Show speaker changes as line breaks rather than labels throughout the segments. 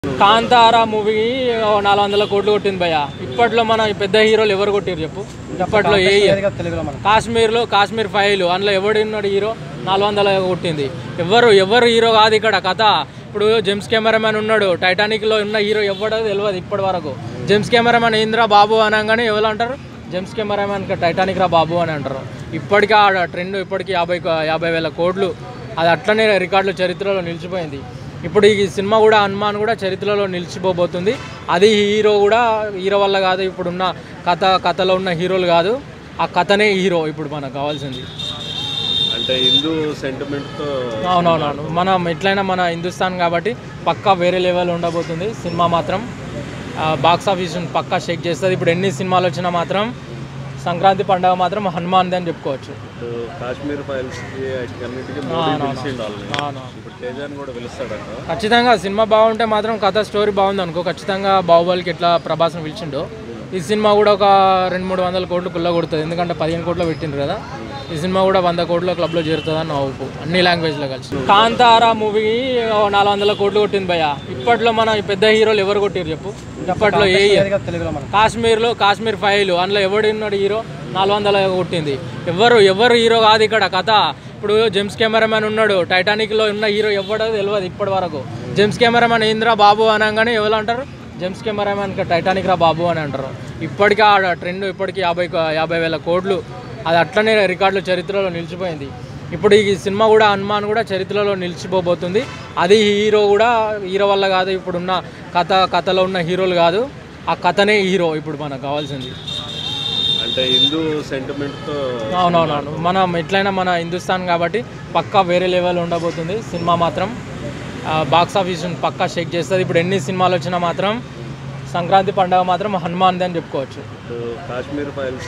Kantara movie 400 కోట్లు కొట్టింది భయ్య. ఇప్పట్లో మన పెద్ద హీరోలు ఎవరు కొట్టారు చెప్పు? ఇప్పట్లో కాశ్మీర్ ఫైల్ అందులో ఎవడున్నాడు హీరో? 400 కొట్టింది. ఎవరు హీరో కాదు ఇక్కడ కథ. ఇప్పుడు జేమ్స్ కెమెరామెన్ ఉన్నాడు, టైటానిక్లో ఉన్న హీరో ఎవడో తెలియదు ఇప్పటి వరకు. జేమ్స్ కెమెరామెన్ ఏంద్రా బాబు అనగానే ఎవరు అంటారు? జేమ్స్ కెమెరామెన్ టైటానిక్ రా బాబు అని అంటారు. ఇప్పటికీ ఆ ట్రెండ్ ఇప్పటికీ 50,000 కోట్లు అది అట్లనే రికార్డులు చరిత్రలో నిలిచిపోయింది. ఇప్పుడు ఈ సినిమా కూడా హనుమాన్ కూడా చరిత్రలో నిలిచిపోబోతుంది. అది హీరో వల్ల కాదు, ఇప్పుడున్న కథలో ఉన్న హీరోలు కాదు, ఆ కథనే హీరో ఇప్పుడు మనకు కావాల్సింది.
అంటే హిందూ సెంటిమెంట్తో.
అవునవునవును, మనం ఎట్లయినా మన హిందుస్థాన్ కాబట్టి పక్కా వేరే లెవెల్ ఉండబోతుంది. సినిమా మాత్రం బాక్స్ ఆఫీస్ పక్కా షేక్ చేస్తుంది. ఇప్పుడు ఎన్ని సినిమాలు వచ్చినా మాత్రం సంక్రాంతి పండుగ మాత్రం హనుమాన్ది అని చెప్పుకోవచ్చు.
కాశ్మీర్ ఫైల్స్
ఖచ్చితంగా సినిమా బాగుంటే మాత్రం కథ స్టోరీ బాగుంది అనుకో, ఖచ్చితంగా బాహుబలికి ఎట్లా ప్రభాస్ని పిలిచిండో ఈ సినిమా కూడా ఒక 200-300 కోట్లు కుల్ల కొడుతుంది. ఎందుకంటే 15 కోట్లు పెట్టిండ్రు కదా, ఈ సినిమా కూడా 100 కోట్ల క్లబ్లో చేరుతుందని నా ఊపు. అన్ని లాంగ్వేజ్లో కలిసి కాంతారా మూవీ 400 కోట్లు కొట్టింది భయ్య. ఇప్పట్లో మన పెద్ద హీరోలు ఎవరు కొట్టారు చెప్పు? ఇప్పట్లో కాశ్మీర్ ఫైల్ అందులో ఎవడున్నాడు హీరో? 400 కొట్టింది. ఎవరు హీరో కాదు ఇక్కడ కథ. ఇప్పుడు జేమ్స్ కెమెరామెన్ ఉన్నాడు, టైటానిక్లో ఉన్న హీరో ఎవడో తెలియదు ఇప్పటి వరకు. జేమ్స్ కెమెరామెన్ ఏంద్రా బాబు అనగానే ఎవరు అంటారు? జేమ్స్ కెమెరామెన్ టైటానిక్ రా బాబు అని అంటారు. ఇప్పటికీ ఆ ట్రెండ్ ఇప్పటికీ 50,000 కోట్లు అది అట్లనే రికార్డులు చరిత్రలో నిలిచిపోయింది. ఇప్పుడు ఈ సినిమా కూడా హనుమాన్ కూడా చరిత్రలో నిలిచిపోబోతుంది. అది హీరో వల్ల కాదు, ఇప్పుడున్న కథలో ఉన్న హీరోలు కాదు, ఆ కథనే హీరో ఇప్పుడు మనకు కావాల్సింది.
అంటే హిందూ సెంటిమెంట్తో.
అవునవునవును, మనం ఎట్లయినా మన హిందుస్థాన్ కాబట్టి పక్కా వేరే లెవెల్ ఉండబోతుంది. సినిమా మాత్రం బాక్స్ ఆఫీస్ పక్కా షేక్ చేస్తుంది. ఇప్పుడు ఎన్ని సినిమాలు వచ్చినా మాత్రం సంక్రాంతి పండుగ మాత్రం హనుమాన్ది అని చెప్పుకోవచ్చు.
కాశ్మీర్ ఫైల్స్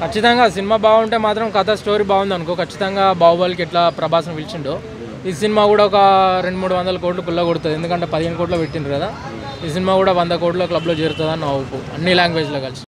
ఖచ్చితంగా సినిమా బాగుంటే మాత్రం కథ స్టోరీ బాగుంది అనుకో, ఖచ్చితంగా బాహుబలికి ఎట్లా ప్రభాస్ని పిలిచిండో ఈ సినిమా కూడా ఒక 200-300 కోట్లు కుల్ల కొడుతుంది. ఎందుకంటే 15 కోట్లు పెట్టిండ్రు కదా, ఈ సినిమా కూడా 100 కోట్ల క్లబ్లో చేరుతుందని నా ఊపు. అన్ని లాంగ్వేజ్లో కలిసి